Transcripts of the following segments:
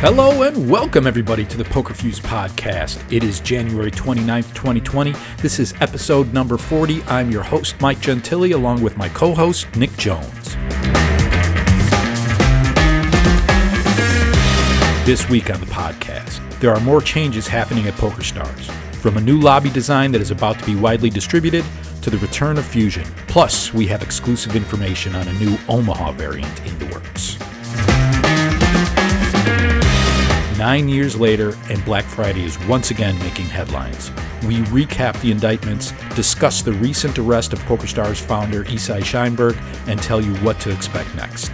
Hello and welcome everybody to the Poker Fuse podcast. It is January 29th, 2020. This is episode number 40. I'm your host, Mike Gentili, along with my co-host, Nick Jones. This week on the podcast, there are more changes happening at PokerStars. From a new lobby design that is about to be widely distributed to the return of Fusion. Plus, we have exclusive information on a new Omaha variant in the works. 9 years later, and Black Friday is once again making headlines. We recap the indictments, discuss the recent arrest of PokerStars founder Isai Scheinberg, and tell you what to expect next.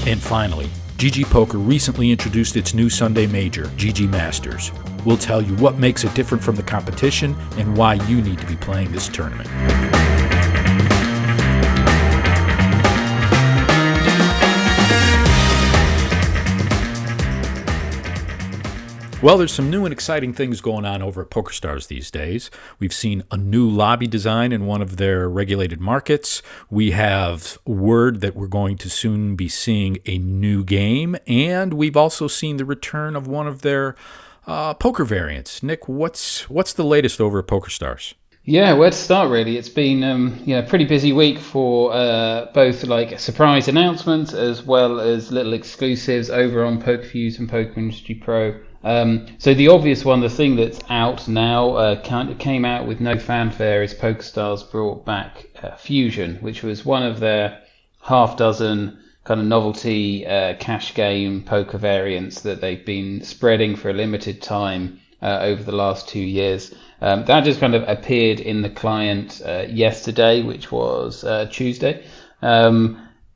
And finally, GGPoker recently introduced its new Sunday major, GG Masters. We'll tell you what makes it different from the competition and why you need to be playing this tournament. Well, there's some new and exciting things going on over at PokerStars these days. We've seen a new lobby design in one of their regulated markets. We have word that we're going to soon be seeing a new game, and we've also seen the return of one of their poker variants. Nick, what's the latest over at PokerStars? Yeah, where to start really? It's been a pretty busy week for both like surprise announcements as well as little exclusives over on PokerFuse and Poker Industry Pro. So the obvious one, the thing that's out now, came out with no fanfare, is PokerStars brought back Fusion, which was one of their half dozen kind of novelty cash game poker variants that they've been spreading for a limited time over the last 2 years. That just kind of appeared in the client yesterday, which was Tuesday.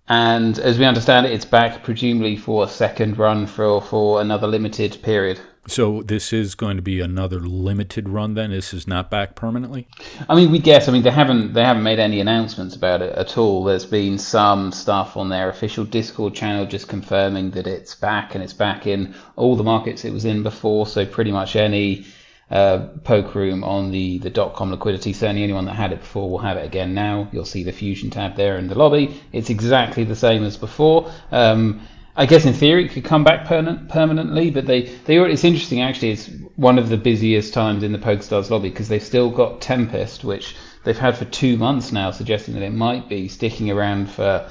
And as we understand it, it's back presumably for a second run for another limited period. So this is going to be another limited run then? This is not back permanently? I mean, we guess. I mean, they haven't made any announcements about it at all. There's been some stuff on their official Discord channel just confirming that it's back, and it's back in all the markets it was in before. So pretty much any poker room on the .com liquidity, certainly anyone that had it before will have it again now. You'll see the Fusion tab there in the lobby. It's exactly the same as before. I guess in theory it could come back permanently, but it's interesting actually. It's one of the busiest times in the PokerStars lobby because they've still got Tempest, which they've had for 2 months now, suggesting that it might be sticking around for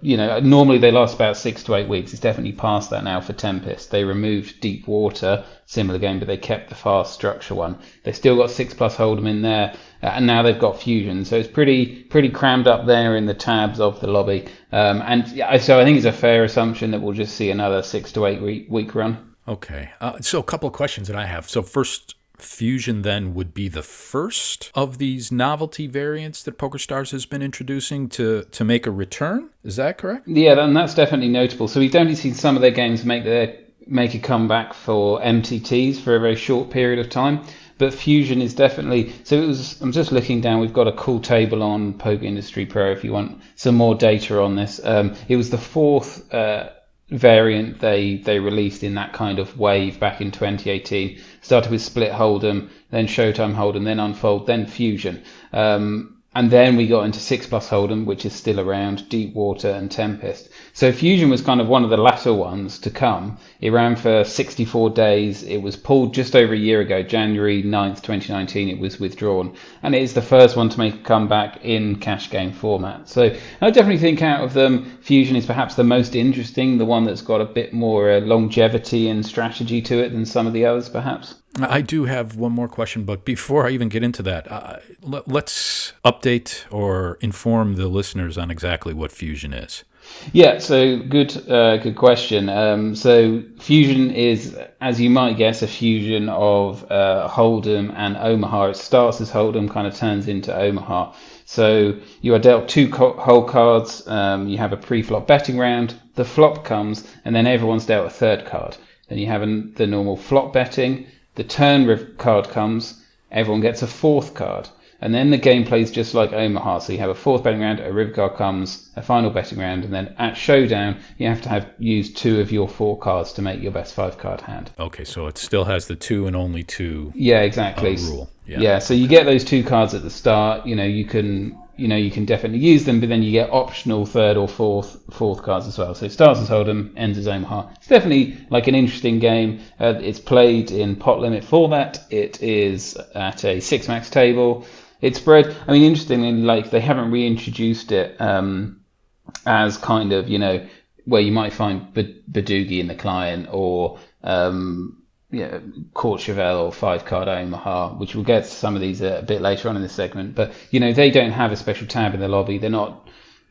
normally they last about 6 to 8 weeks. It's definitely past that now for Tempest. They removed Deep Water, similar game, but they kept the fast structure one. They've still got 6+ Hod'em in there, and now they've got Fusion. So it's pretty crammed up there in the tabs of the lobby. So I think it's a fair assumption that we'll just see another 6 to 8 week run. Okay. So a couple of questions that I have. So first, Fusion then would be the first of these novelty variants that PokerStars has been introducing to make a return. Is that correct? Yeah, and that's definitely notable. So we've only seen some of their games make a comeback for MTTs for a very short period of time. But Fusion is definitely... So I'm just looking down. We've got a cool table on Poker Industry Pro if you want some more data on this. It was the fourth variant they released in that kind of wave back in 2018. Started with Split Hold'em, then Showtime Hold'em, then Unfold, then Fusion. And then we got into 6+ Hold'em, which is still around, Deep Water and Tempest. So Fusion was kind of one of the latter ones to come. It ran for 64 days. It was pulled just over a year ago, January 9th, 2019. It was withdrawn. And it is the first one to make a comeback in cash game format. So I definitely think out of them, Fusion is perhaps the most interesting, the one that's got a bit more longevity and strategy to it than some of the others, perhaps. I do have one more question, but before I even get into that, let's update or inform the listeners on exactly what Fusion is. Yeah, so good question. So Fusion is, as you might guess, a fusion of Hold'em and Omaha. It starts as Hold'em, kind of turns into Omaha. So you are dealt 2 whole cards. You have a pre-flop betting round. The flop comes, and then everyone's dealt a third card. Then you have the normal flop betting. The turn card comes, everyone gets a fourth card. And then the game plays just like Omaha. So you have a fourth betting round, a river card comes, a final betting round, and then at Showdown, you have to have used 2 of your 4 cards to make your best 5-card hand. Okay, so it still has the 2 and only 2 yeah, exactly. Rule. Yeah, so you get those 2 cards at the start. You know, you can you can definitely use them, but then you get optional third or fourth cards as well. So it starts as Hod'em, ends as Omaha. It's definitely like an interesting game. It's played in pot limit format. It is at a 6-max table. It's spread. I mean, interestingly, like they haven't reintroduced it as kind of, where you might find Badoogie in the client or Courchevel or 5-card Omaha, which we'll get to some of these a bit later on in this segment. But, they don't have a special tab in the lobby.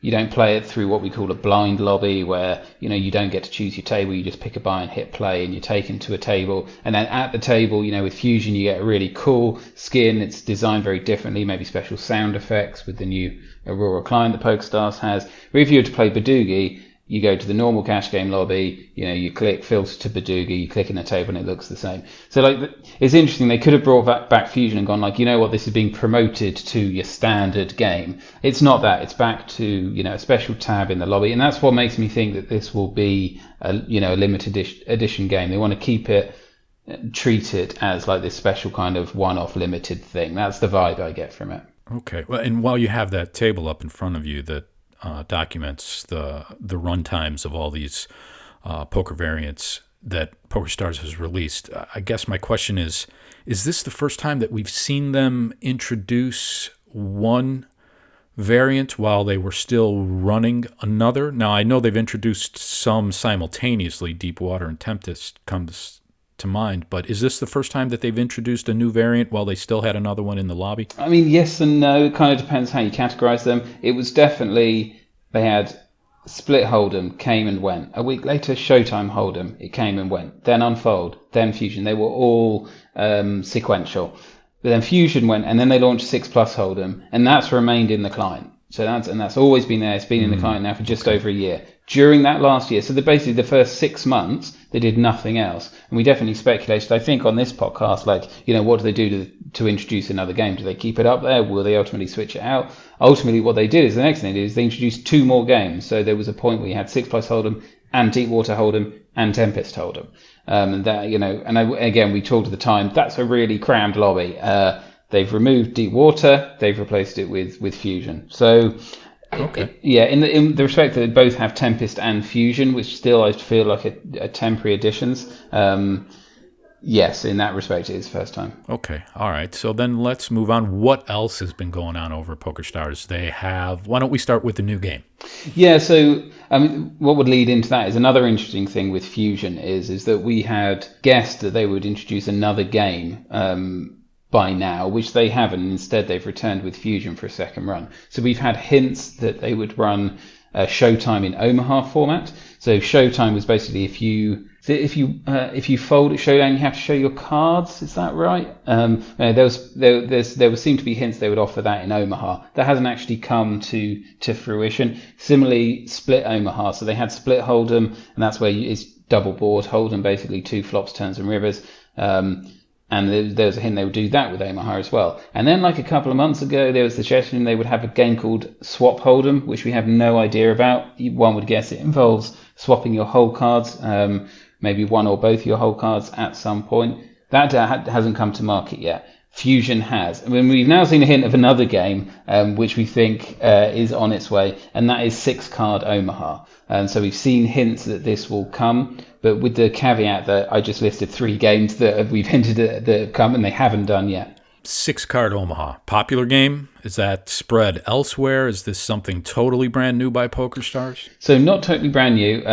You don't play it through what we call a blind lobby where, you don't get to choose your table. You just pick a buy and hit play and you're taken to a table. And then at the table, with Fusion, you get a really cool skin. It's designed very differently, maybe special sound effects with the new Aurora client that PokerStars has. But if you were to play Badoogie, you go to the normal cash game lobby, you click filter to Badoogie, you click in the table and it looks the same. So it's interesting. They could have brought back Fusion and gone this is being promoted to your standard game. It's not that. It's back to, a special tab in the lobby. And that's what makes me think that this will be a limited edition game. They want to keep it, treat it as like this special kind of one-off limited thing. That's the vibe I get from it. Okay. Well, and while you have that table up in front of you that documents the run times of all these poker variants that PokerStars has released, I guess my question is this the first time that we've seen them introduce one variant while they were still running another? Now, I know they've introduced some simultaneously. Deepwater and Tempest comes to mind, but is this the first time that they've introduced a new variant while they still had another one in the lobby? I mean, yes and no. It kind of depends how you categorize them. It was definitely, they had Split Hold'em, came and went. A week later, Showtime Hold'em, it came and went. Then Unfold, then Fusion. They were all sequential. But then Fusion went, and then they launched 6+ Hold'em, and that's remained in the client. So that's always been there. It's been in the client now for just over a year. During that last year, so basically the first 6 months, they did nothing else. And we definitely speculated, I think, on this podcast, what do they do to introduce another game? Do they keep it up there? Will they ultimately switch it out? Ultimately, what they did is, the next thing they did is they introduced 2 more games. So there was a point where you had 6+ Hold'em and Deepwater Hold'em and Tempest Hold'em. And that, again, we talked at the time, that's a really crammed lobby. They've removed Deepwater, they've replaced it with Fusion. So, okay. In the respect that they both have Tempest and Fusion, which still I feel like a temporary additions. Yes, in that respect, it is first time. Okay, all right. So then let's move on. What else has been going on over at PokerStars? Why don't we start with the new game? Yeah, so what would lead into that is another interesting thing with Fusion is that we had guessed that they would introduce another game by now, which they haven't. Instead, they've returned with Fusion for a second run. So we've had hints that they would run Showtime in Omaha format. So Showtime was basically if you fold at Showdown, you have to show your cards. Is that right? There would seem to be hints they would offer that in Omaha. That hasn't actually come to fruition. Similarly, Split Omaha. So they had Split Hold'em, and that's where it's double board Hold'em, basically 2 flops, turns, and rivers. And there was a hint they would do that with Omaha as well. And then a couple of months ago, there was the suggestion they would have a game called Swap Hold'em, which we have no idea about. One would guess it involves swapping your whole cards, maybe one or both your whole cards at some point. That hasn't come to market yet. Fusion has. I mean, we've now seen a hint of another game, which we think is on its way, and that is 6-card Omaha. And so we've seen hints that this will come, but with the caveat that I just listed 3 games that we've hinted at that have come and they haven't done yet. 6-card Omaha, popular game? Is that spread elsewhere? Is this something totally brand new by PokerStars? So not totally brand new,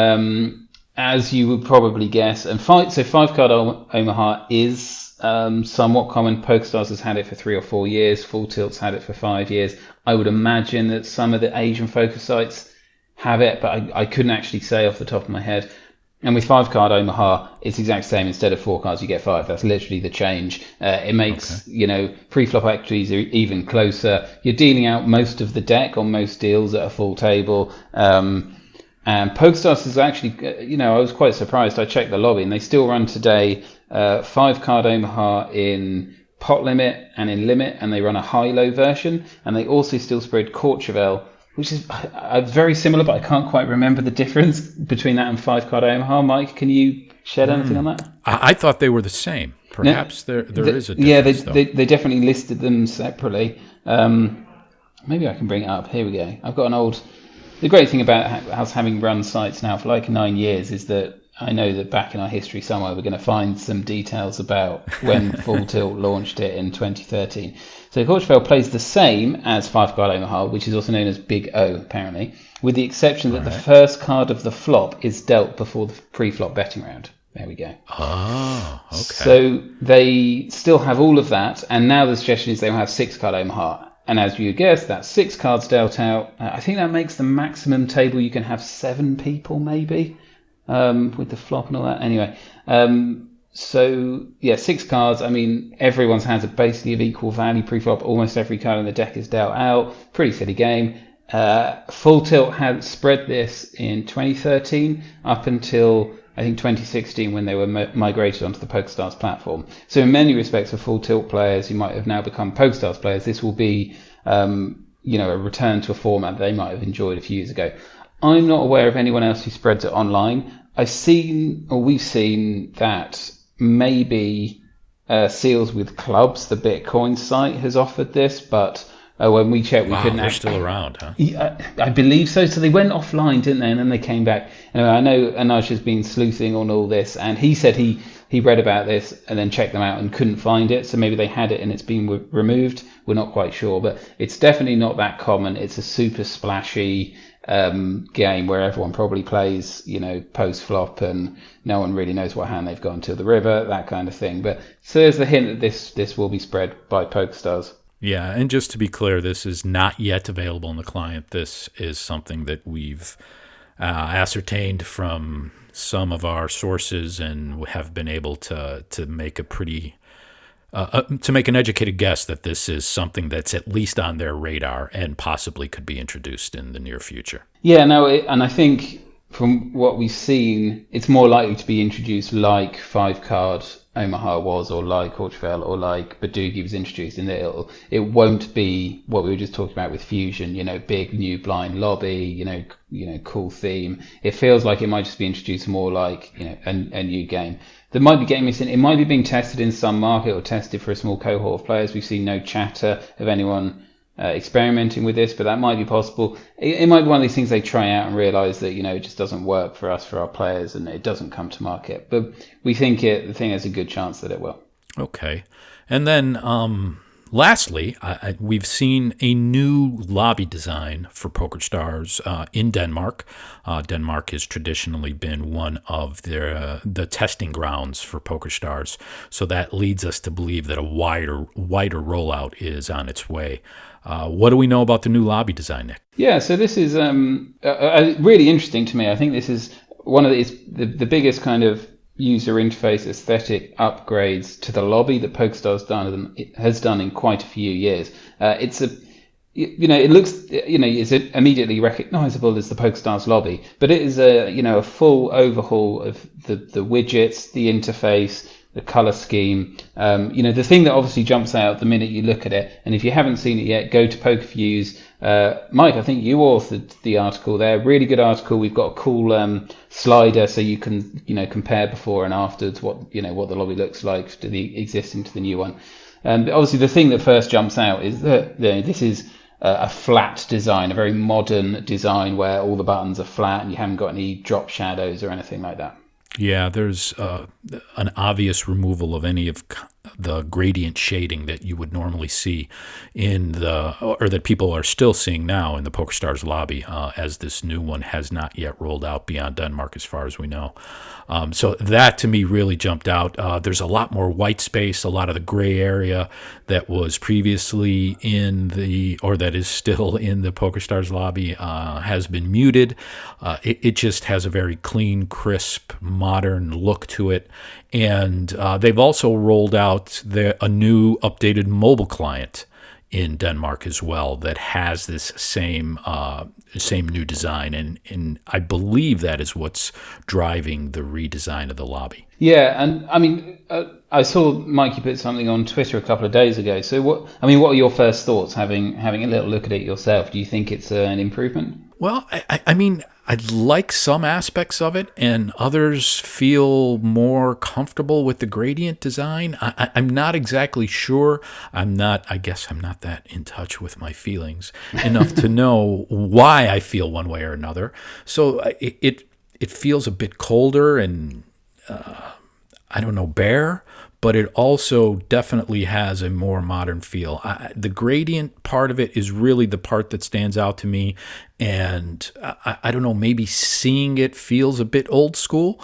as you would probably guess. And 5-card Omaha is somewhat common. PokerStars has had it for 3 or 4 years. Full Tilt's had it for 5 years. I would imagine that some of the Asian focus sites have it, but I couldn't actually say off the top of my head. And with 5-card Omaha, it's the exact same. Instead of 4 cards, you get 5. That's literally the change. It makes, pre-flop equities are even closer. You're dealing out most of the deck on most deals at a full table. And PokerStars is actually, I was quite surprised. I checked the lobby and they still run today 5-card Omaha in pot limit and in limit, and they run a high-low version. And they also still spread Courchevel, which is very similar, but I can't quite remember the difference between that and 5-card Omaha. Mike, can you shed anything on that? I thought they were the same. Perhaps there is a difference. Yeah, they definitely listed them separately. maybe I can bring it up. Here we go. I've got an old. The great thing about us having run sites now for like 9 years is that I know that back in our history somewhere we're going to find some details about when Full Tilt launched it in 2013. So Courchevel plays the same as Five Card Omaha, which is also known as Big O, apparently, with the exception that the first card of the flop is dealt before the pre-flop betting round. There we go. Oh, okay. So they still have all of that, and now the suggestion is they will have 6 Card Omaha. And as you guessed, that's 6 cards dealt out. I think that makes the maximum table you can have 7 people, maybe, with the flop and all that. Anyway, so yeah, 6 cards. I mean, everyone's hands are basically of equal value pre-flop. Almost every card in the deck is dealt out. Pretty silly game. Full Tilt had spread this in 2013 up until I think 2016 when they were migrated onto the PokerStars platform. So in many respects, for Full Tilt players who might have now become PokerStars players, this will be a return to a format they might have enjoyed a few years ago. I'm not aware of anyone else who spreads it online. We've seen that maybe Seals with Clubs, the Bitcoin site, has offered this, but when we checked, we couldn't. They're still around, huh? I believe so. So they went offline, didn't they? And then they came back. I know Anaj has been sleuthing on all this, and he said he read about this and then checked them out and couldn't find it. So maybe they had it and it's been removed. We're not quite sure, but it's definitely not that common. It's a super splashy game where everyone probably plays, post flop, and no one really knows what hand they've got until the river, that kind of thing. But so there's the hint that this will be spread by PokerStars. Yeah, and just to be clear, this is not yet available in the client. This is something that we've ascertained from some of our sources and have been able to make to make an educated guess that this is something that's at least on their radar and possibly could be introduced in the near future. Yeah, and I think from what we've seen, it's more likely to be introduced like 5 Card Omaha was, or like Courchevel, or like Badugi was introduced, in that it won't be what we were just talking about with Fusion, big new blind lobby, cool theme. It feels like it might just be introduced more like, a new game. There might be game missing. It might be being tested in some market or tested for a small cohort of players. We've seen no chatter of anyone experimenting with this, but that might be possible. It might be one of these things they try out and realize that it just doesn't work for us, for our players, and it doesn't come to market. But we think the thing has a good chance that it will. Okay, and then lastly, we've seen a new lobby design for PokerStars in Denmark. Denmark has traditionally been one of the testing grounds for PokerStars, so that leads us to believe that a wider rollout is on its way. What do we know about the new lobby design, Nick? Yeah, so this is really interesting to me. I think this is one of the biggest kind of user interface aesthetic upgrades to the lobby that PokerStars has done in quite a few years. It looks, is it immediately recognizable as the PokerStars lobby, but it is a full overhaul of the widgets, the interface, the color scheme. The thing that obviously jumps out the minute you look at it, and if you haven't seen it yet, go to PokerViews. Mike, I think you authored the article there. Really good article. We've got a cool slider so you can compare before and afterwards what the lobby looks like to the existing to the new one. But obviously the thing that first jumps out is that this is a flat design, a very modern design where all the buttons are flat and you haven't got any drop shadows or anything like that. Yeah, there's an obvious removal of any of the gradient shading that you would normally see or that people are still seeing now in the PokerStars lobby, as this new one has not yet rolled out beyond Denmark as far as we know. So that to me really jumped out. There's a lot more white space, a lot of the gray area that was previously that is still in the PokerStars lobby has been muted. It just has a very clean, crisp, modern look to it. And they've also rolled out a new updated mobile client in Denmark as well that has this same new design, and I believe that is what's driving the redesign of the lobby. Yeah, and I mean, I saw Mikey put something on Twitter a couple of days ago. So what? I mean, what are your first thoughts having a little look at it yourself? Do you think it's an improvement? Well, I mean, I like some aspects of it, and others feel more comfortable with the gradient design. I'm not exactly sure. I guess I'm not that in touch with my feelings enough to know why I feel one way or another. So it feels a bit colder and I don't know, bare, but it also definitely has a more modern feel. The gradient part of it is really the part that stands out to me. And I don't know, maybe seeing it feels a bit old school,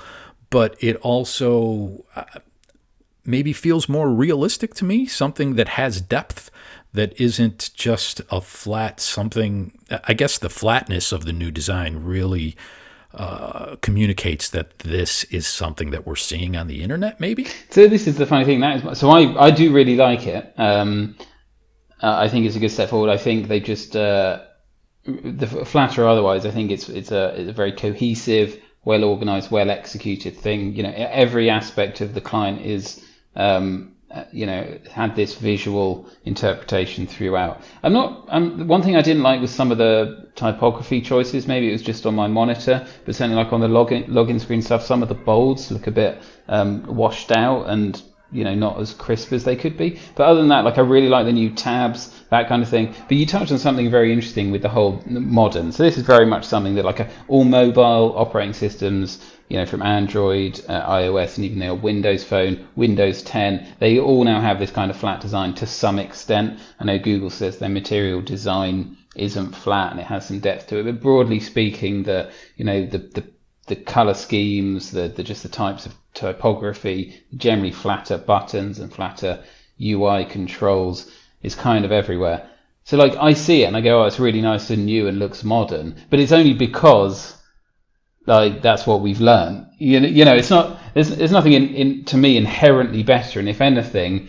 but it also maybe feels more realistic to me, something that has depth. That isn't just a flat something. I guess the flatness of the new design really communicates that this is something that we're seeing on the internet, maybe. So this is the funny thing. So I do really like it. I think it's a good step forward. I think they just the flat or otherwise. I think it's a very cohesive, well organized, well executed thing. You know, every aspect of the client is had this visual interpretation throughout. One thing I didn't like was some of the typography choices. Maybe it was just on my monitor, but certainly like on the login screen stuff, some of the bolds look a bit washed out and not as crisp as they could be. But other than that, like I really like the new tabs, that kind of thing. But you touched on something very interesting with the whole modern. So this is very much something that like all mobile operating systems, from Android, iOS, and even their Windows Phone, Windows 10, they all now have this kind of flat design to some extent. I know Google says their material design isn't flat and it has some depth to it, but broadly speaking, the color schemes, the just the types of typography, generally flatter buttons and flatter UI controls is kind of everywhere. So like I see it and I go, oh, it's really nice and new and looks modern, but it's only because like that's what we've learned. It's not. There's nothing in to me inherently better, and if anything,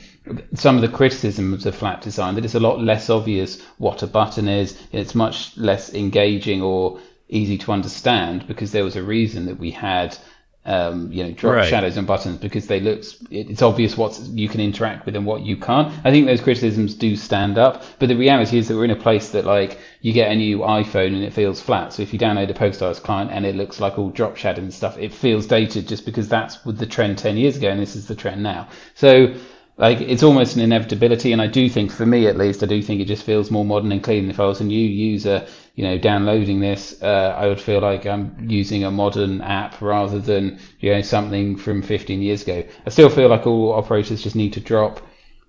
some of the criticisms of flat design that it's a lot less obvious what a button is. It's much less engaging or easy to understand because there was a reason that we had drop Right. shadows and buttons because it's obvious what you can interact with and what you can't. I think those criticisms do stand up, but the reality is that we're in a place that like you get a new iPhone and it feels flat. So if you download a PokerStars client and it looks like all drop shadows and stuff, it feels dated just because that's the trend 10 years ago and this is the trend now. So like it's almost an inevitability, and I do think, for me at least, I do think it just feels more modern and clean. If I was a new user, downloading this, I would feel like I'm using a modern app rather than something from 15 years ago. I still feel like all operators just need to drop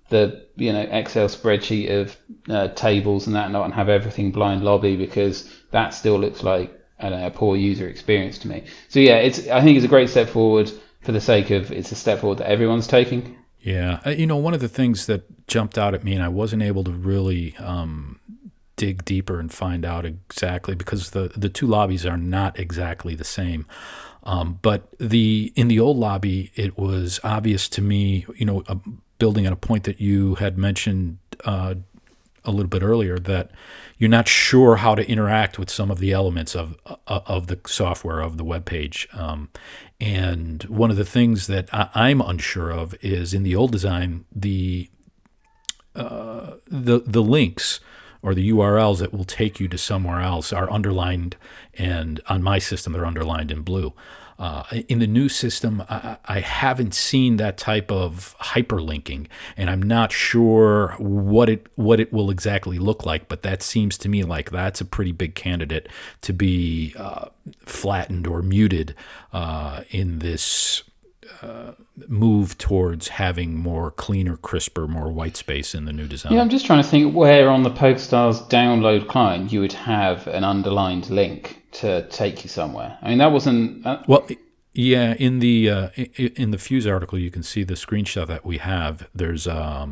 the Excel spreadsheet of tables and that and have everything blind lobby, because that still looks like a poor user experience to me. So yeah, I think it's a great step forward for the sake of it's a step forward that everyone's taking. Yeah. One of the things that jumped out at me, and I wasn't able to really dig deeper and find out exactly, because the two lobbies are not exactly the same. But in the old lobby, it was obvious to me, building on a point that you had mentioned a little bit earlier, that you're not sure how to interact with some of the elements of the software, of the web page. And one of the things that I'm unsure of is in the old design, the links or the URLs that will take you to somewhere else are underlined, and on my system they're underlined in blue. In the new system, I haven't seen that type of hyperlinking, and I'm not sure what it will exactly look like. But that seems to me like that's a pretty big candidate to be flattened or muted in this move towards having more cleaner, crisper, more white space in the new design. Yeah, I'm just trying to think where on the PokerStars download client you would have an underlined link to take you somewhere. I mean, that wasn't... Well, yeah, in the Fuse article, you can see the screenshot that we have. There's a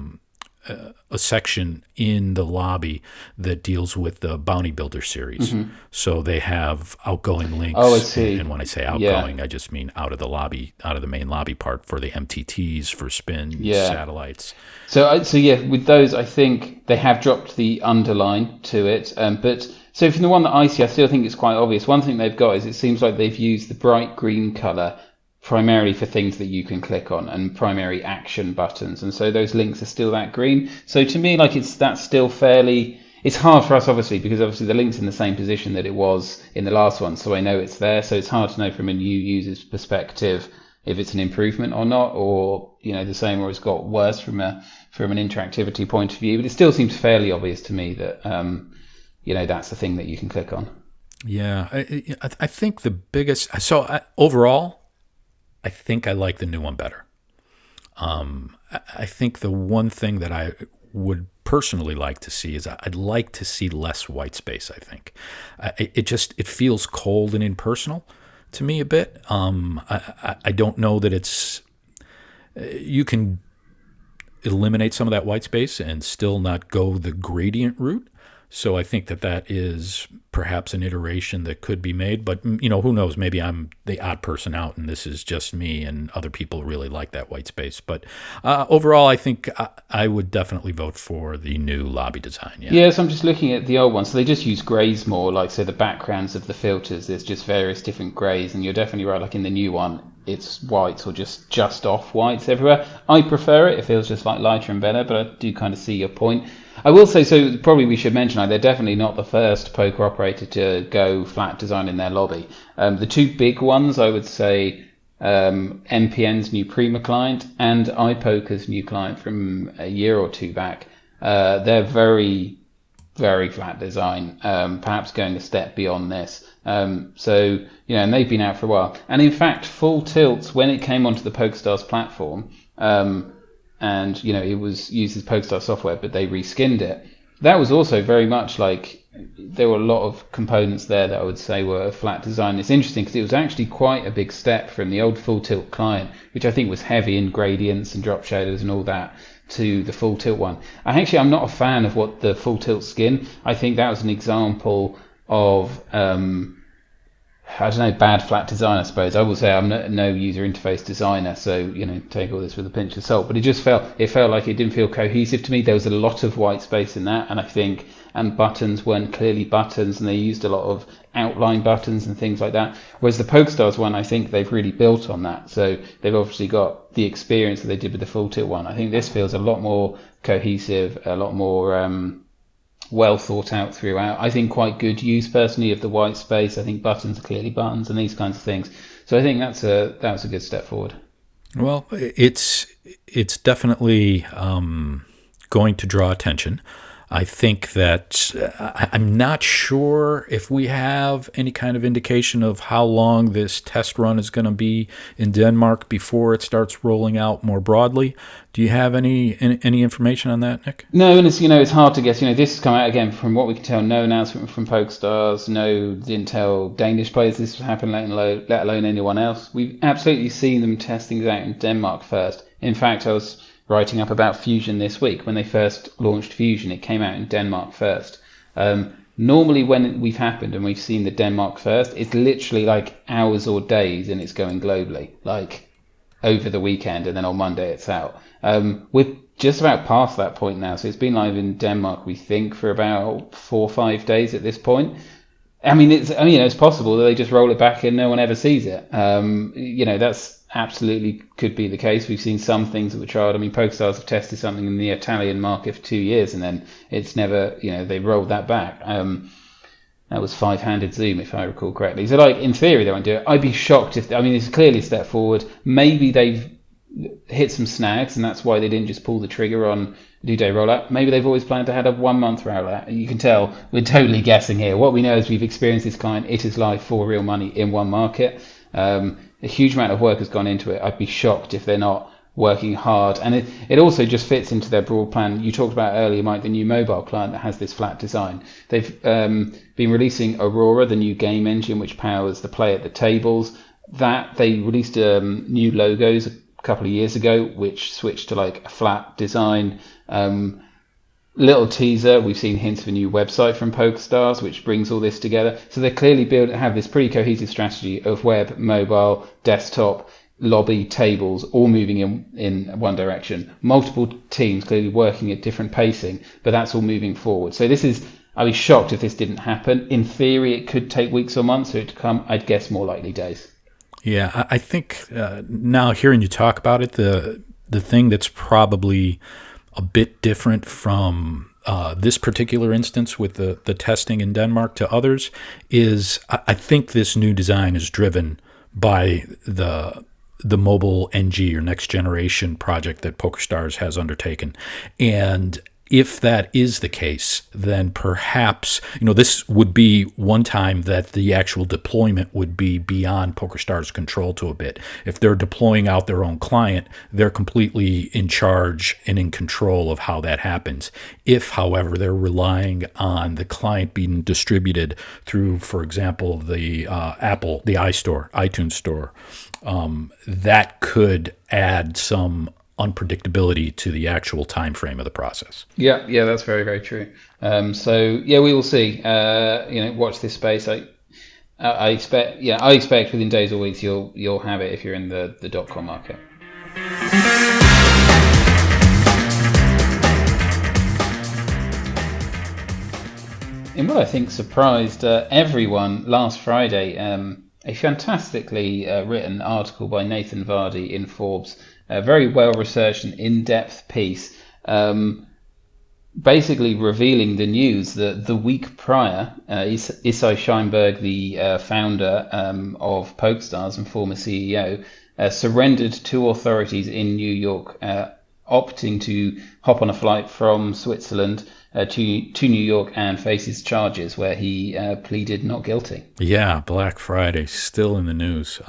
section in the lobby that deals with the Bounty Builder series. Mm-hmm. So they have outgoing links. Oh, I see. And when I say outgoing, I just mean out of the main lobby part for the MTTs, for spin, satellites. So yeah, with those, I think they have dropped the underline to it. But so from the one that I see, I still think it's quite obvious. One thing they've got is it seems like they've used the bright green color primarily for things that you can click on and primary action buttons, and so those links are still that green. So to me, like that's still fairly. It's hard for us, obviously, because obviously the link's in the same position that it was in the last one, so I know it's there. So it's hard to know from a new user's perspective if it's an improvement or not, or the same, or it's got worse from an interactivity point of view. But it still seems fairly obvious to me that that's the thing that you can click on. Yeah, I think the biggest. So overall, I think I like the new one better. I think the one thing that I would personally like to see is I'd like to see less white space. I think it feels cold and impersonal to me a bit. I don't know that you can eliminate some of that white space and still not go the gradient route. So I think that is perhaps an iteration that could be made. But, who knows? Maybe I'm the odd person out and this is just me and other people really like that white space. But overall, I think I would definitely vote for the new lobby design. Yeah, so I'm just looking at the old one. So they just use grays more, like, so the backgrounds of the filters, there's just various different grays. And you're definitely right, like in the new one, it's whites or just off whites everywhere. I prefer it. It feels just like lighter and better, but I do kind of see your point. I will say, so probably we should mention, they're definitely not the first poker operator to go flat design in their lobby. The two big ones, I would say, MPN's new Prima client and iPoker's new client from a year or two back. They're very, very flat design, perhaps going a step beyond this. And they've been out for a while. And in fact, Full Tilt, when it came onto the PokerStars platform, and it was used as PokerStars software, but they reskinned it. That was also very much like there were a lot of components there that I would say were flat design. It's interesting because it was actually quite a big step from the old Full Tilt client, which I think was heavy in gradients and drop shaders and all that, to the Full Tilt one. I'm not a fan of what the Full Tilt skin. I think that was an example of bad flat design, I suppose. I will say I'm no user interface designer, so take all this with a pinch of salt. But it felt like it didn't feel cohesive to me. There was a lot of white space in that, and buttons weren't clearly buttons, and they used a lot of outline buttons and things like that. Whereas the PokerStars one, I think they've really built on that. So they've obviously got the experience that they did with the Full Tilt one. I think this feels a lot more cohesive, a lot more well thought out throughout. I think quite good use personally of the white space. I think buttons are clearly buttons and these kinds of things. So I think that was a good step forward. Well, it's definitely going to draw attention. I think that I'm not sure if we have any kind of indication of how long this test run is going to be in Denmark before it starts rolling out more broadly. Do you have any information on that, Nick? No, and it's hard to guess. This has come out again from what we can tell. No announcement from PokerStars. Didn't tell Danish players this would happen, let alone anyone else. We've absolutely seen them testing it out in Denmark first. In fact, I was writing up about Fusion this week. When they first launched Fusion, it came out in Denmark first. Normally when we've happened and we've seen the Denmark first, it's literally like hours or days and it's going globally, like over the weekend, and then on Monday it's out. We're just about past that point now, so it's been live in Denmark, we think, for about 4 or 5 days at this point. It's possible that they just roll it back and no one ever sees it. That's absolutely could be the case. We've seen some things that were tried. PokerStars have tested something in the Italian market for 2 years and then it's never, they rolled that back. That was 5-handed zoom, if I recall correctly. So, in theory, they won't do it. I'd be shocked if, it's clearly a step forward. Maybe they've hit some snags and that's why they didn't just pull the trigger on do-day rollout. Maybe they've always planned to have a 1 month rollout. You can tell we're totally guessing here. What we know is we've experienced this client. It is live for real money in one market. A huge amount of work has gone into it. I'd be shocked if they're not working hard. And it also just fits into their broad plan. You talked about earlier, Mike, the new mobile client that has this flat design. They've been releasing Aurora, the new game engine, which powers the play at the tables. That they released new logos a couple of years ago, which switched to a flat design. Little teaser, we've seen hints of a new website from PokerStars, which brings all this together. So they're clearly have this pretty cohesive strategy of web, mobile, desktop, lobby, tables, all moving in one direction. Multiple teams clearly working at different pacing, but that's all moving forward. So I'd be shocked if this didn't happen. In theory, it could take weeks or months for it to come. I'd guess more likely days. Yeah, I think now hearing you talk about it, the thing that's probably a bit different from this particular instance with the testing in Denmark to others is I think this new design is driven by the mobile NG or next generation project that PokerStars has undertaken. And if that is the case, then perhaps, this would be one time that the actual deployment would be beyond PokerStars' control to a bit. If they're deploying out their own client, they're completely in charge and in control of how that happens. If, however, they're relying on the client being distributed through, for example, the Apple, the iTunes Store, that could add some unpredictability to the actual time frame of the process. Yeah, that's very, very true. We will see. Watch this space. I expect within days or weeks you'll have it if you're in the .com market. In what I think surprised everyone last Friday, a fantastically written article by Nathan Vardy in Forbes, a very well-researched and in-depth piece, basically revealing the news that the week prior, Isai Scheinberg, the founder of PokerStars and former CEO, surrendered to authorities in New York, opting to hop on a flight from Switzerland to New York and faces charges where he pleaded not guilty. Yeah, Black Friday still in the news.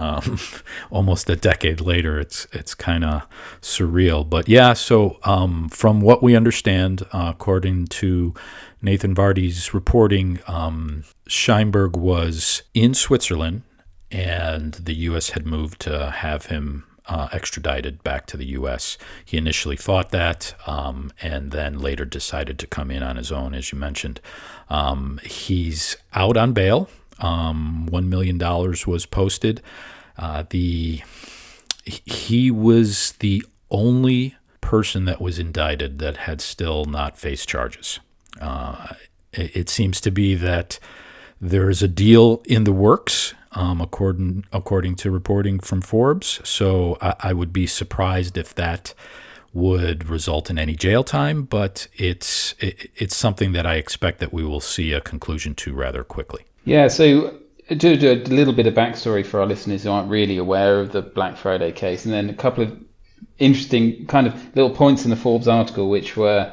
Almost a decade later, it's kind of surreal. But yeah, so from what we understand, according to Nathan Vardy's reporting, Scheinberg was in Switzerland, and the U.S. had moved to have him extradited back to the U.S. He initially fought that and then later decided to come in on his own, as you mentioned. He's out on bail. $1 million was posted. He was the only person that was indicted that had still not faced charges. It seems to be that there is a deal in the works, according to reporting from Forbes. So I would be surprised if that would result in any jail time, but it's something that I expect that we will see a conclusion to rather quickly. Yeah, so do a little bit of backstory for our listeners who aren't really aware of the Black Friday case, and then a couple of interesting kind of little points in the Forbes article which were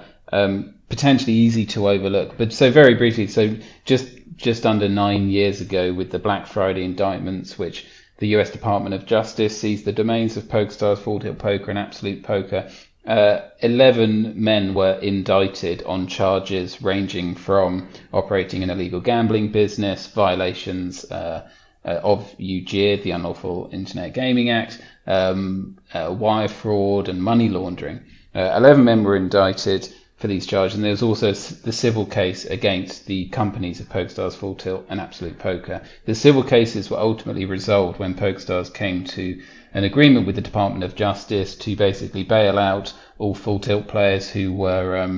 potentially easy to overlook. But so very briefly, so just under 9 years ago, with the Black Friday indictments, which the US Department of Justice seized the domains of PokerStars, Full Tilt Poker, and Absolute Poker, 11 men were indicted on charges ranging from operating an illegal gambling business, violations of UGIR, the Unlawful Internet Gaming Act, wire fraud, and money laundering. 11 men were indicted for these charges, and there was also the civil case against the companies of PokerStars, Full Tilt, and Absolute Poker. The civil cases were ultimately resolved when PokerStars came to an agreement with the Department of Justice to basically bail out all Full Tilt players who were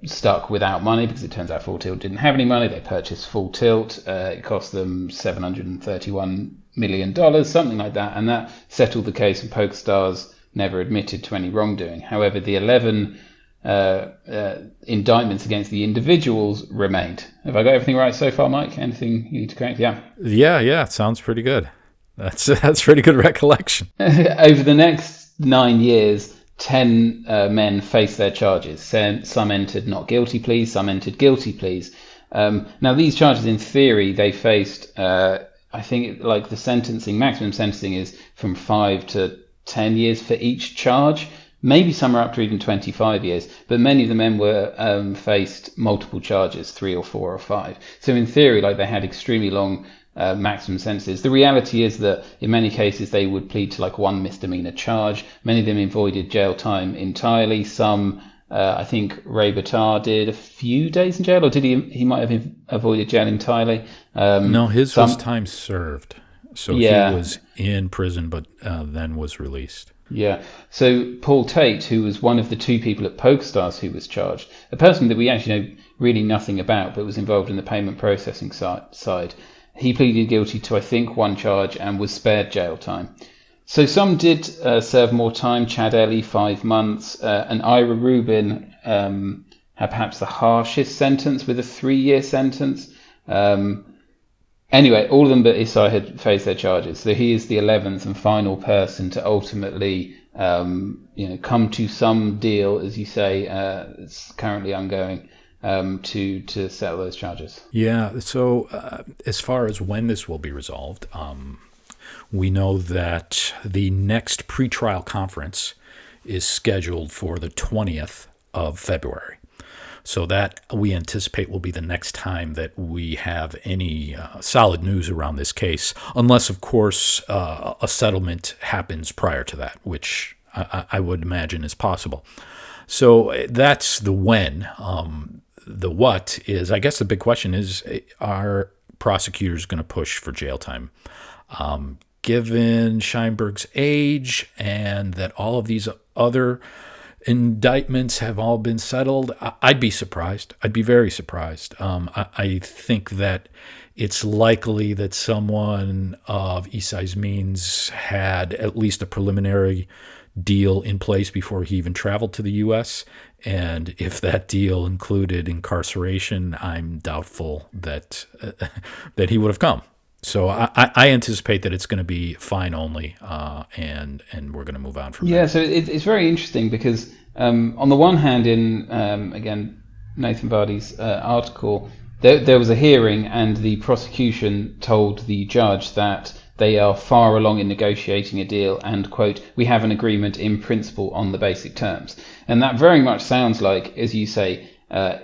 stuck without money, because it turns out Full Tilt didn't have any money. They purchased Full Tilt. It cost them $731 million, something like that, and that settled the case, and PokerStars never admitted to any wrongdoing. However, the 11 indictments against the individuals remained. Have I got everything right so far, Mike? Anything you need to correct? Yeah. Yeah, it sounds pretty good. That's pretty good recollection. Over the next 9 years, 10 men faced their charges. Some entered not guilty pleas, some entered guilty pleas. Now, these charges, in theory, they faced, I think, like the maximum sentencing is from 5 to 10 years for each charge. Maybe some are up to even 25 years, but many of the men were faced multiple charges, 3 or 4 or 5. So in theory, they had extremely long maximum sentences. The reality is that in many cases they would plead to one misdemeanor charge. Many of them avoided jail time entirely. Some, I think Ray Batard did a few days in jail, or did he might have avoided jail entirely. No, his was time served. So yeah. He was in prison, but then was released. Yeah. So Paul Tate, who was one of the 2 people at PokerStars who was charged, a person that we actually know really nothing about, but was involved in the payment processing side, he pleaded guilty to, I think, one charge and was spared jail time. So some did serve more time. Chad Ellie, 5 months, and Ira Rubin had perhaps the harshest sentence with a 3-year sentence. Anyway, all of them but Isai had faced their charges. So he is the 11th and final person to ultimately come to some deal, as you say, it's currently ongoing, to settle those charges. Yeah, so as far as when this will be resolved, we know that the next pretrial conference is scheduled for the 20th of February. So that we anticipate will be the next time that we have any solid news around this case, unless, of course, a settlement happens prior to that, which I would imagine is possible. So that's the when. The what is, I guess the big question is, are prosecutors going to push for jail time? Given Scheinberg's age and that all of these other indictments have all been settled, I'd be surprised. I'd be very surprised. I think that it's likely that someone of Isai's means had at least a preliminary deal in place before he even traveled to the U.S., and if that deal included incarceration, I'm doubtful that that he would have come. So I anticipate that it's going to be fine only, and we're going to move on from there. Yeah, so it's very interesting because on the one hand, in again Nathan Vardy's article, there was a hearing and the prosecution told the judge that they are far along in negotiating a deal and, quote, we have an agreement in principle on the basic terms. And that very much sounds like, as you say,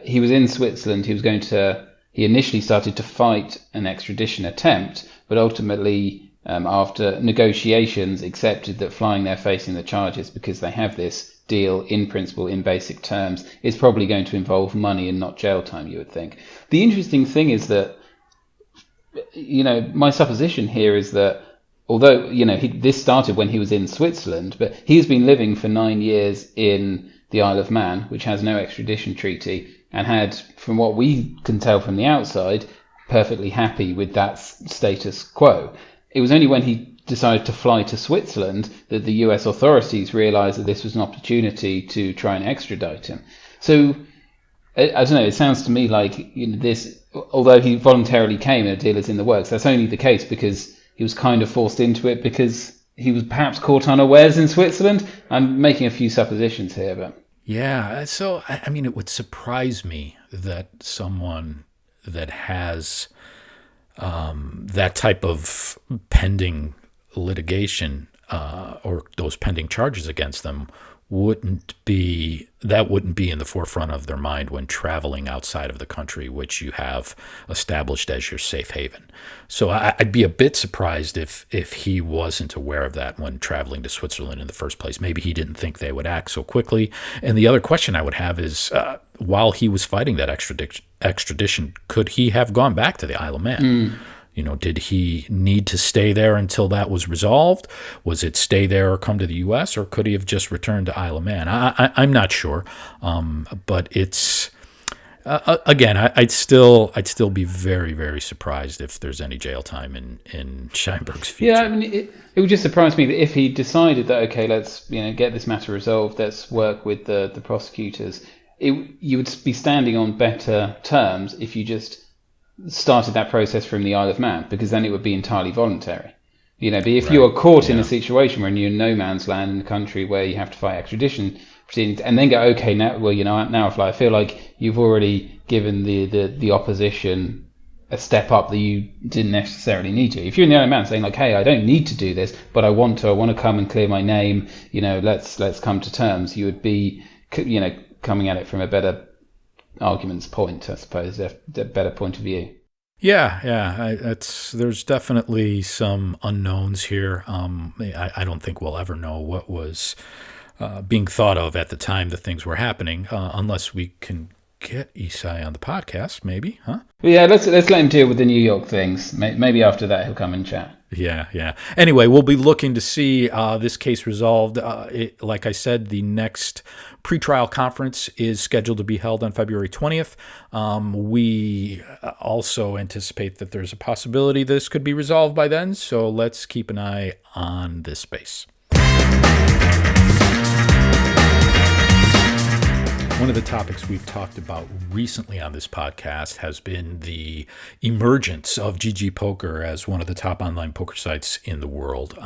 he was in Switzerland, he initially started to fight an extradition attempt, but ultimately, after negotiations, accepted that flying there facing the charges because they have this deal in principle, in basic terms, is probably going to involve money and not jail time, you would think. The interesting thing is that, my supposition here is that although, this started when he was in Switzerland, but he's been living for 9 years in the Isle of Man, which has no extradition treaty, and had, from what we can tell from the outside, perfectly happy with that status quo. It was only when he decided to fly to Switzerland that the US authorities realized that this was an opportunity to try and extradite him. So, I don't know, it sounds to me like this, although he voluntarily came and a deal is in the works, that's only the case because he was kind of forced into it because he was perhaps caught unawares in Switzerland. I'm making a few suppositions here, but... Yeah, so, I mean, it would surprise me that someone that has that type of pending litigation or those pending charges against them wouldn't be in the forefront of their mind when traveling outside of the country, which you have established as your safe haven. So I'd be a bit surprised if he wasn't aware of that when traveling to Switzerland in the first place. Maybe he didn't think they would act so quickly. And the other question I would have is, while he was fighting that extradition, could he have gone back to the Isle of Man? Did he need to stay there until that was resolved? Was it stay there or come to the U.S., or could he have just returned to Isle of Man? I'm not sure, but it's again, I'd still be very, very surprised if there's any jail time in Scheinberg's future. Yeah, I mean, it would just surprise me that if he decided that, okay, let's get this matter resolved, let's work with the prosecutors, you would be standing on better terms if you just started that process from the Isle of Man, because then it would be entirely voluntary. But if you are caught in a situation where you're in no man's land in a country where you have to fight extradition proceedings, and then go, okay, now I feel like you've already given the opposition a step up that you didn't necessarily need to. If you're in the Isle of Man saying like, hey, I don't need to do this, but I want to come and clear my name, let's come to terms, you would be, coming at it from a better argument's point, I suppose, a better point of view. Yeah. There's definitely some unknowns here. I don't think we'll ever know what was being thought of at the time that things were happening, unless we can get Isai on the podcast, maybe, huh? But yeah, let's let him deal with the New York things. Maybe after that he'll come and chat. Yeah. Anyway, we'll be looking to see this case resolved. Like I said, the next pretrial conference is scheduled to be held on February 20th. We also anticipate that there's a possibility this could be resolved by then, so let's keep an eye on this space. One of the topics we've talked about recently on this podcast has been the emergence of GGPoker as one of the top online poker sites in the world.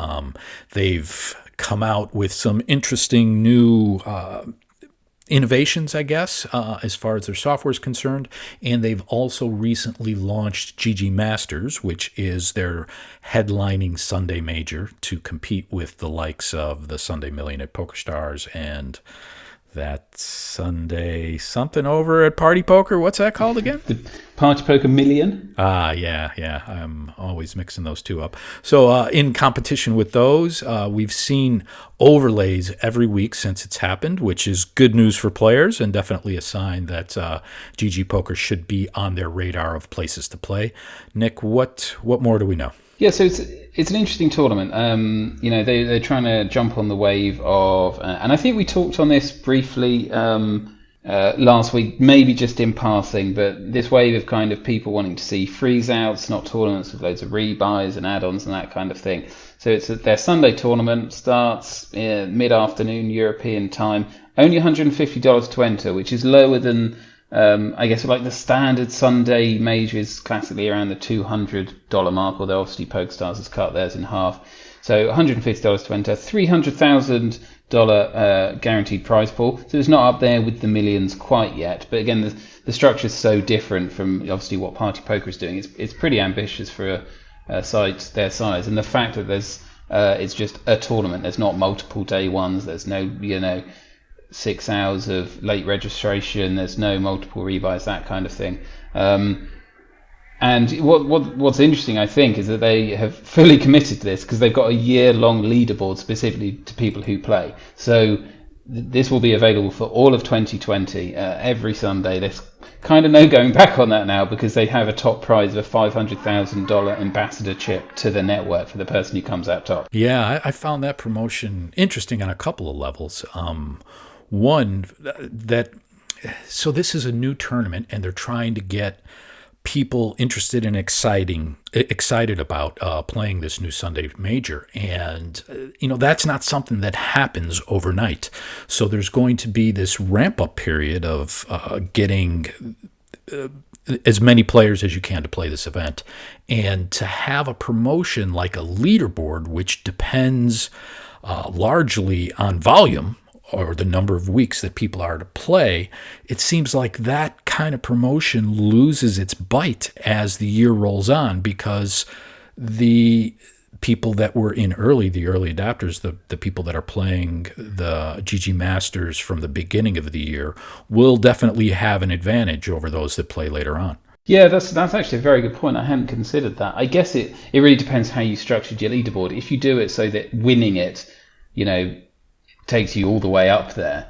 They've come out with some interesting new innovations, I guess, as far as their software is concerned. And they've also recently launched GG Masters, which is their headlining Sunday major to compete with the likes of the Sunday Million at PokerStars and that Sunday something over at Party Poker. What's that called again? The Party Poker Million. Yeah. I'm always mixing those two up. So in competition with those, we've seen overlays every week since it's happened, which is good news for players and definitely a sign that GGPoker should be on their radar of places to play. Nick, what more do we know? Yeah, so it's an interesting tournament. They're trying to jump on the wave of, and I think we talked on this briefly last week, maybe just in passing, but this wave of kind of people wanting to see freeze outs, not tournaments with loads of rebuys and add-ons and that kind of thing. So it's their Sunday tournament starts mid-afternoon European time, only $150 to enter, which is lower than I guess like the standard Sunday major is classically around the $200 mark, although obviously PokerStars has cut theirs in half. So $150 to enter, $300,000 guaranteed prize pool. So it's not up there with the millions quite yet. But again, the structure is so different from obviously what Party Poker is doing. It's pretty ambitious for a site their size, and the fact that there's it's just a tournament. There's not multiple day ones. There's no 6 hours of late registration. There's no multiple rebuys, that kind of thing. And what's interesting, I think, is that they have fully committed to this because they've got a year-long leaderboard specifically to people who play. So this will be available for all of 2020 every Sunday. There's kind of no going back on that now because they have a top prize of a $500,000 ambassador chip to the network for the person who comes out top. Yeah, I found that promotion interesting on a couple of levels. One, so this is a new tournament and they're trying to get people interested and excited about playing this new Sunday major. And, that's not something that happens overnight. So there's going to be this ramp up period of getting as many players as you can to play this event. And to have a promotion like a leaderboard, which depends largely on volume, or the number of weeks that people are to play, it seems like that kind of promotion loses its bite as the year rolls on because the people that were in early, the early adopters, the people that are playing the GG Masters from the beginning of the year will definitely have an advantage over those that play later on. Yeah, that's actually a very good point. I hadn't considered that. I guess it really depends how you structured your leaderboard. If you do it so that winning it, takes you all the way up there,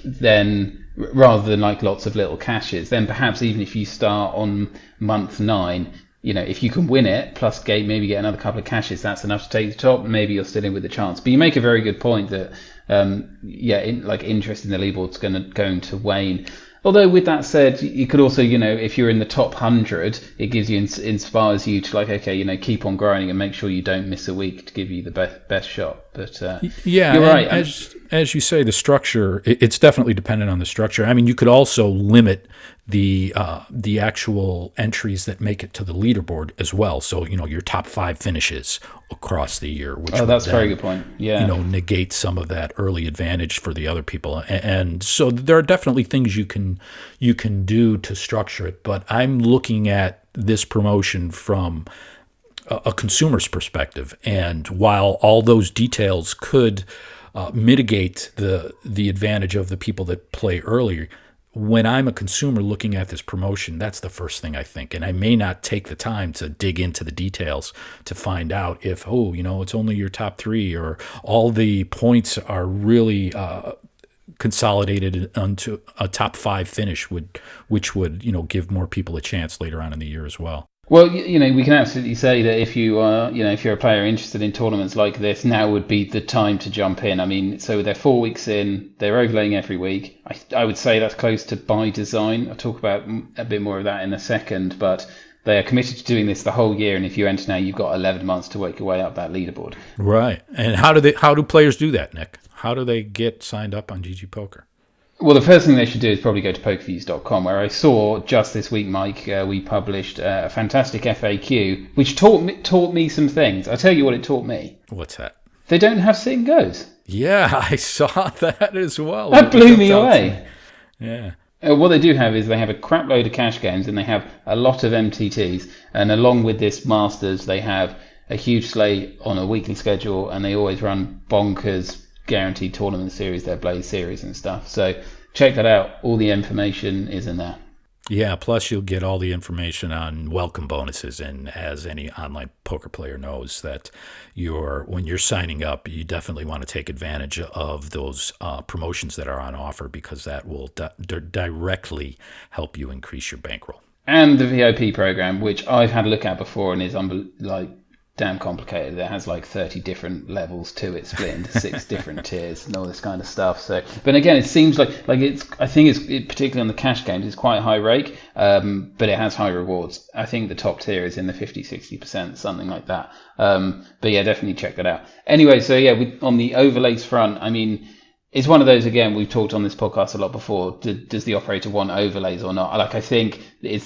then rather than lots of little cashes, then perhaps even if you start on month 9, if you can win it plus maybe get another couple of cashes, that's enough to take the top. Maybe you're still in with a chance. But you make a very good point that interest in the leaderboard's going to wane. Although with that said, you could also, if you're in the top 100, it gives you inspires you to keep on growing and make sure you don't miss a week to give you the best shot. But you're right. As you say, the structure, it's definitely dependent on the structure. I mean, you could also limit the actual entries that make it to the leaderboard as well. So, your top 5 finishes across the year, which that's a very good point. Yeah. Negate some of that early advantage for the other people. And so there are definitely things you can do to structure it, but I'm looking at this promotion from a consumer's perspective. And while all those details could mitigate the advantage of the people that play earlier, when I'm a consumer looking at this promotion, that's the first thing I think. And I may not take the time to dig into the details to find out if, it's only your top 3 or all the points are really consolidated onto a top 5 finish, which would give more people a chance later on in the year as well. Well, we can absolutely say that if you are, if you're a player interested in tournaments like this, now would be the time to jump in. I mean, so they're 4 weeks in, they're overlaying every week. I would say that's close to by design. I'll talk about a bit more of that in a second, but they are committed to doing this the whole year. And if you enter now, you've got 11 months to work your way up that leaderboard. Right. And how do players do that, Nick? How do they get signed up on GGPoker? Well, the first thing they should do is probably go to pokerviews.com, where I saw just this week, Mike, we published a fantastic FAQ, which taught me some things. I'll tell you what it taught me. What's that? They don't have sit and goes. Yeah, I saw that as well. That blew me away. Yeah. What they do have is they have a crap load of cash games, and they have a lot of MTTs. And along with this Masters, they have a huge slate on a weekly schedule, and they always run bonkers guaranteed tournament series, their Blaze series and stuff. So check that out. All the information is in there. Yeah, plus you'll get all the information on welcome bonuses, and as any online poker player knows, that when you're signing up, you definitely want to take advantage of those promotions that are on offer, because that will directly help you increase your bankroll. And the VIP program, which I've had a look at before and is damn complicated. It has like 30 different levels to it, split into 6 different tiers and all this kind of stuff. So, but again, it seems like I think it's particularly on the cash games, it's quite high rake, but it has high rewards. I think the top tier is in the 50-60%, something like that. But yeah, definitely check that out. Anyway, so yeah, on the overlays front, I mean, it's one of those, again, we've talked on this podcast a lot before. Does the operator want overlays or not? I think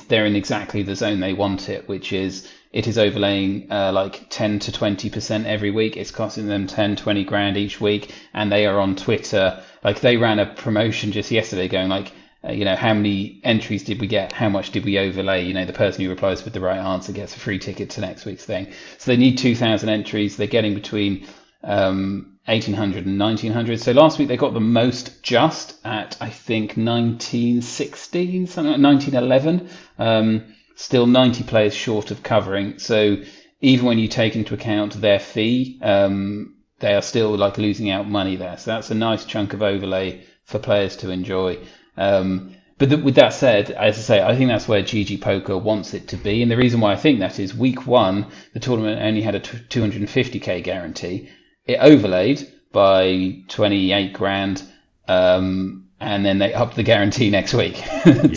they're in exactly the zone they want it, which is it is overlaying 10 to 20% every week. It's costing them 10, 20 grand each week. And they are on Twitter. They ran a promotion just yesterday going how many entries did we get? How much did we overlay? The person who replies with the right answer gets a free ticket to next week's thing. So they need 2,000 entries. They're getting between 1,800 and 1,900. So last week they got the most just at, I think, 1916, something like 1911. Still 90 players short of covering. So even when you take into account their fee, they are still losing out money there. So that's a nice chunk of overlay for players to enjoy. But with that said, as I say, I think that's where GGPoker wants it to be. And the reason why I think that is week 1, the tournament only had a 250k guarantee. It overlaid by 28 grand. And then they upped the guarantee next week. And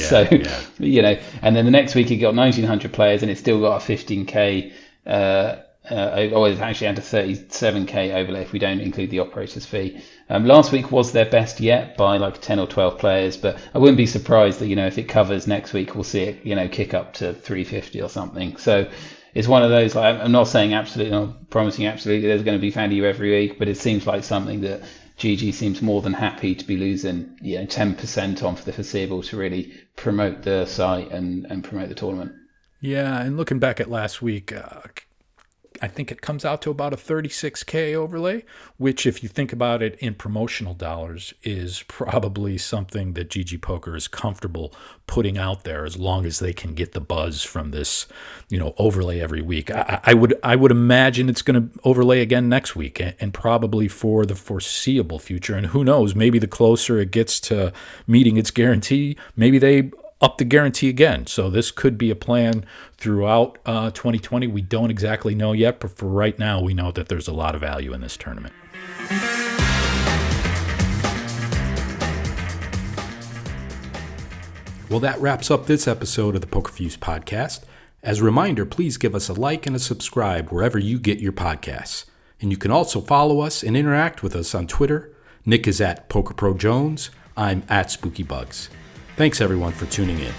then the next week it got 1,900 players and it still got a 15k, it's actually had a 37k overlay if we don't include the operator's fee. Last week was their best yet by 10 or 12 players, but I wouldn't be surprised that, if it covers next week, we'll see it, kick up to 350 or something. So it's one of those, I'm not saying absolutely, not promising absolutely there's going to be value every week, but it seems like something that GG seems more than happy to be losing 10% on for the foreseeable to really promote the site and promote the tournament. Yeah, and looking back at last week, I think it comes out to about a 36K overlay, which if you think about it in promotional dollars is probably something that GGPoker is comfortable putting out there as long as they can get the buzz from this, overlay every week. I would imagine it's going to overlay again next week and probably for the foreseeable future. And who knows, maybe the closer it gets to meeting its guarantee, maybe they up the guarantee again. So this could be a plan throughout 2020. We don't exactly know yet, but for right now, we know that there's a lot of value in this tournament. Well, that wraps up this episode of the Poker Fuse podcast. As a reminder, please give us a like and a subscribe wherever you get your podcasts. And you can also follow us and interact with us on Twitter. Nick is at PokerProJones. I'm at SpookyBugs. Thanks, everyone, for tuning in.